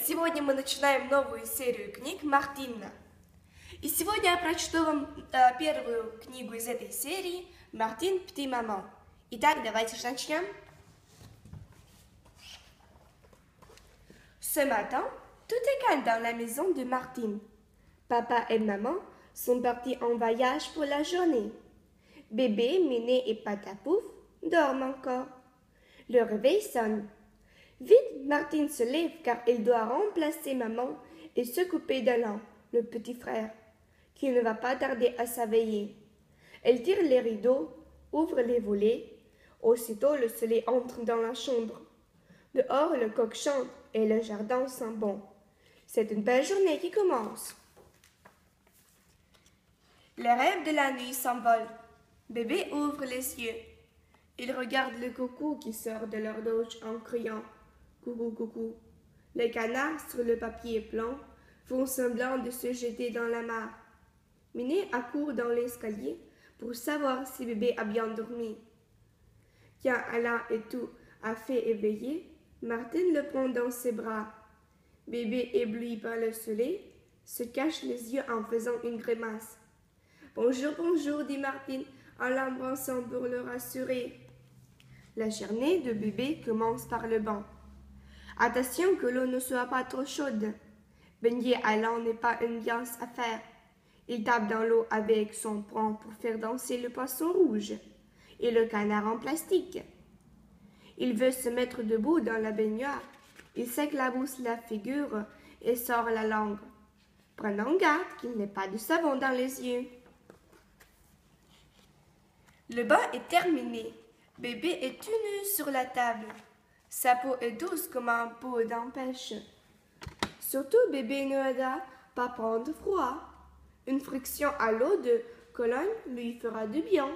Сегодня мы начинаем новую серию книг Мартина. И сегодня я прочту вам первую книгу из этой серии «Мартин, Petit Maman». Итак, давайте начнем. Ce matin, tout est calme dans la maison de Martine. Papa et maman sont partis en voyage pour la journée. Bébé, Miné et Patapouf dorment encore. Le réveil sonne. Vite, Martine se lève car elle doit remplacer maman et s'occuper d'Alain, le petit frère, qui ne va pas tarder à s'éveiller. Elle tire les rideaux, ouvre les volets. Aussitôt, le soleil entre dans la chambre. Dehors, le coq chante et le jardin sent bon. C'est une belle journée qui commence. Les rêves de la nuit s'envolent. Bébé ouvre les yeux. Il regarde le coucou qui sort de l'horloge en criant « Coucou, coucou ». Les canards sur le papier blanc font semblant de se jeter dans la mare. Miné accourt dans l'escalier pour savoir si bébé a bien dormi. Quand Alain et tout a fait éveiller, Martine le prend dans ses bras. Bébé, ébloui par le soleil, se cache les yeux en faisant une grimace. « Bonjour, bonjour » dit Martine en l'embrassant pour le rassurer. La journée de bébé commence par le bain. Attention que l'eau ne soit pas trop chaude. Baigner Alain n'est pas une science à faire. Il tape dans l'eau avec son poing pour faire danser le poisson rouge et le canard en plastique. Il veut se mettre debout dans la baignoire. Il s'éclabousse la figure et sort la langue. Prenons garde qu'il n'ait pas de savon dans les yeux. Le bain est terminé. Bébé est tout nu sur la table. Sa peau est douce comme un pot d'empêche. Surtout, bébé ne doit pas prendre froid. Une friction à l'eau de Cologne lui fera du bien.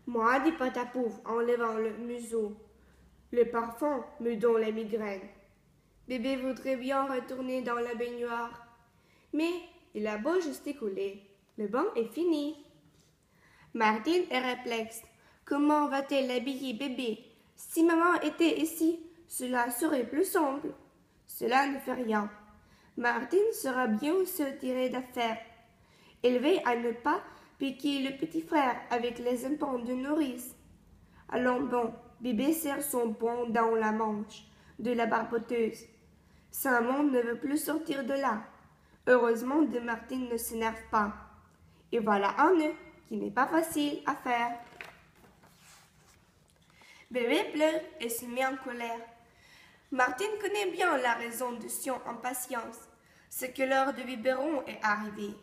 Moi, dit Patapouf en levant le museau. Le parfum me donne les migraines. Bébé voudrait bien retourner dans la baignoire. Mais il a beau gesticuler. Le bain est fini. Martine est perplexe. Comment va-t-elle habiller bébé? Si maman était ici, cela serait plus simple. Cela ne fait rien. Martine sera bien se tirer d'affaire. Elle veille à ne pas piquer le petit frère avec les impôts de nourrice. Allons bon, bébé serre son poing dans la manche de la barboteuse. Simon ne veut plus sortir de là. Heureusement, de Martine ne s'énerve pas. Et voilà un nœud qui n'est pas facile à faire. Bébé pleure et se met en colère. Martine connaît bien la raison de son impatience. C'est que l'heure de biberon est arrivée.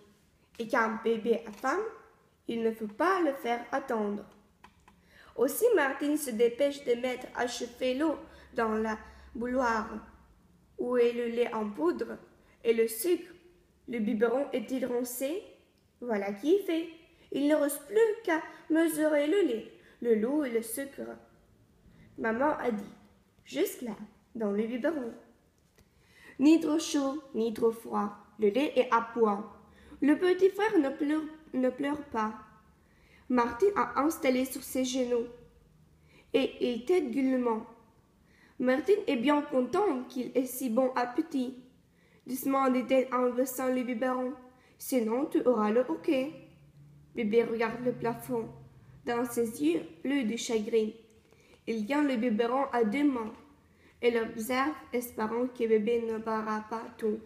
Et quand bébé a faim, il ne faut pas le faire attendre. Aussi Martine se dépêche de mettre à chauffer l'eau dans la bouilloire, où est le lait en poudre et le sucre. Le biberon est-il roncé? Voilà qui est fait. Il ne reste plus qu'à mesurer le lait, le loup et le sucre. Maman a dit, jusque-là, dans le biberon. Ni trop chaud, ni trop froid, le lait est à point. Le petit frère ne pleure pas. Martine a installé sur ses genoux et il tête gueulement. Martine est bien contente qu'il ait si bon appétit. Doucement dit-elle en versant le biberon, sinon tu auras le hoquet. Bébé regarde le plafond. Dans ses yeux, bleu de chagrin. Il tient le biberon à deux mains. Elle observe, espérant que bébé ne boira pas tout.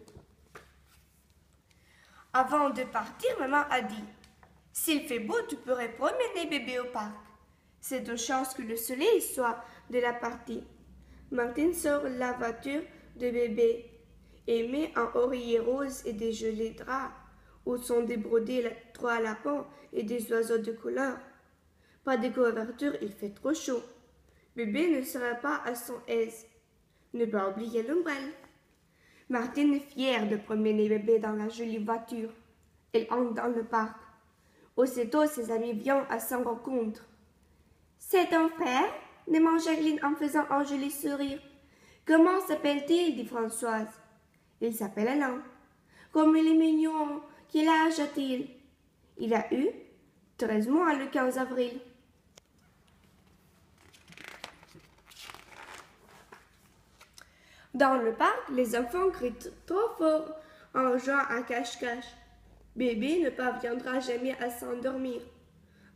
Avant de partir, maman a dit « S'il fait beau, tu pourrais promener bébé au parc. C'est une chance que le soleil soit de la partie. » Martine sort la voiture de bébé et met un oreiller rose et des jolis draps où sont débrodés trois lapins et des oiseaux de couleur. Pas de couverture, il fait trop chaud. Bébé ne sera pas à son aise. Ne pas oublier l'ombrelle. Martine est fière de promener bébé dans la jolie voiture. Elle entre dans le parc. Aussitôt, ses amis viennent à son rencontre. « C'est ton frère ?» demande Jacqueline en faisant un joli sourire. « Comment s'appelle-t-il » dit Françoise. « Il s'appelle Alain. »« Comme il est mignon. Quel âge a-t-il » ?»« Il a eu 13 mois le 15 avril. » Dans le parc, les enfants crient trop fort en jouant à cache-cache. Bébé ne parviendra jamais à s'endormir.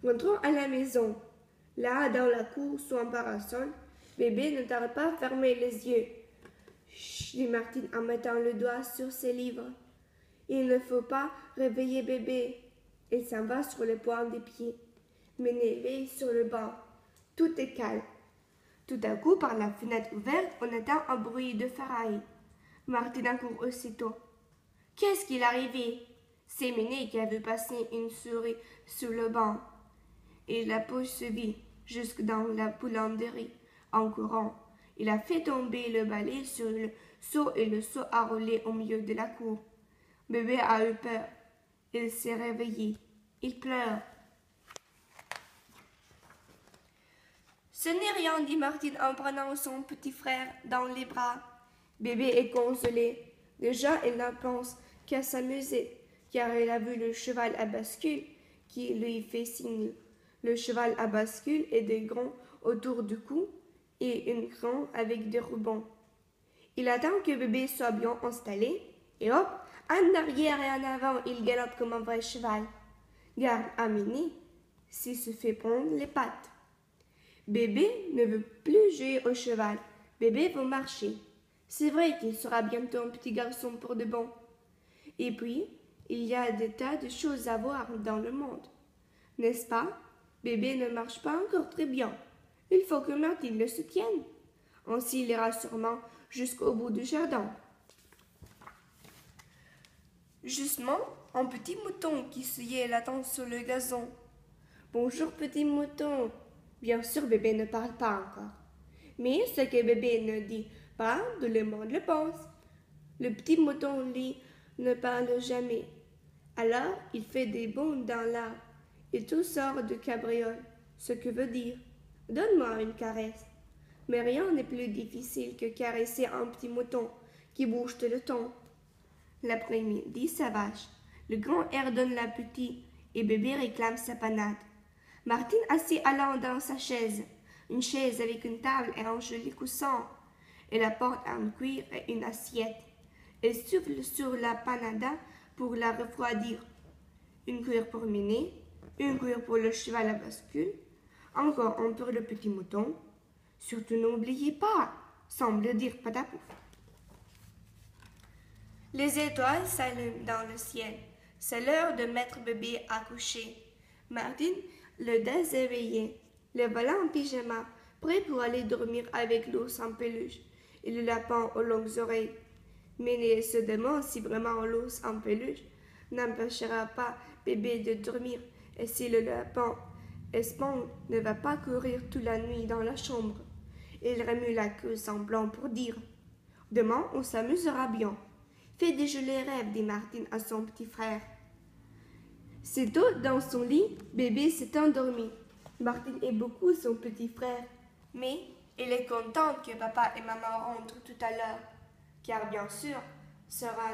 Rentrons à la maison. Là, dans la cour, sous un parasol, bébé ne tarde pas à fermer les yeux. Chut, dit Martine en mettant le doigt sur ses livres. Il ne faut pas réveiller bébé. Il s'en va sur le point des pieds. Méné veille sur le banc. Tout est calme. Tout à coup, par la fenêtre ouverte, on entend un bruit de ferraille. Martine accourt aussitôt. Qu'est-ce qu'il est arrivé? C'est Méné qui a vu passer une souris sur le banc. Il l'a poursuivi jusque dans la boulangerie. En courant, il a fait tomber le balai sur le seau et le seau a roulé au milieu de la cour. Bébé a eu peur. Il s'est réveillé. Il pleure. Ce n'est rien, dit Martine en prenant son petit frère dans les bras. Bébé est consolé. Déjà, il ne pense qu'à s'amuser, car il a vu le cheval à bascule qui lui fait signe. Le cheval à bascule est des grands autour du cou et une grande avec des rubans. Il attend que bébé soit bien installé et hop, en arrière et en avant, il galope comme un vrai cheval. Garde à Méné s'il se fait prendre les pattes. Bébé ne veut plus jouer au cheval. Bébé veut marcher. C'est vrai qu'il sera bientôt un petit garçon pour de bon. Et puis, il y a des tas de choses à voir dans le monde. N'est-ce pas? Bébé ne marche pas encore très bien. Il faut que Martine le soutienne. Ainsi, il ira sûrement jusqu'au bout du jardin. Justement, un petit mouton qui souillait la tente sur le gazon. Bonjour, petit mouton. Bien sûr, bébé ne parle pas encore. Mais ce que bébé ne dit pas, tout le monde le pense. Le petit mouton, lui, ne parle jamais. Alors, il fait des bonds dans l'arbre et tout sort de cabriole, ce que veut dire « Donne-moi une caresse ». Mais rien n'est plus difficile que caresser un petit mouton qui bouge tout le temps. L'après-midi sauvage, le grand air donne l'appétit et bébé réclame sa panade. Martine assit allant dans sa chaise, une chaise avec une table et un joli coussin. Elle apporte un cuir et une assiette. Elle souffle sur la panada pour la refroidir. Une cuillère pour Méné, une cuillère pour le cheval à bascule, encore un pour le petit mouton. Surtout n'oubliez pas, semble dire Patapouf. Les étoiles s'allument dans le ciel. C'est l'heure de mettre bébé à coucher. Martine le déséveillait. Le voilà en pyjama, prêt pour aller dormir avec l'ours en peluche et le lapin aux longues oreilles. Méné se demande si vraiment l'ours en peluche n'empêchera pas bébé de dormir et si le lapin Esponge ne va pas courir toute la nuit dans la chambre. Il remue la queue semblant pour dire « Demain, on s'amusera bien. » Fais des jolis rêves, dit Martine à son petit frère. Sitôt dans son lit, bébé s'est endormi. Martine aime beaucoup son petit frère, mais elle est contente que papa et maman rentrent tout à l'heure, car bien sûr, ce sera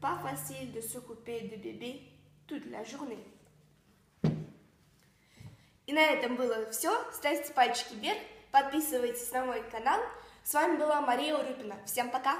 pas facile de s'occuper de bébé toute la journée. И на этом было все. Ставьте пальчики вверх, подписывайтесь на мой канал. С вами была Мария Урюпина. Всем пока!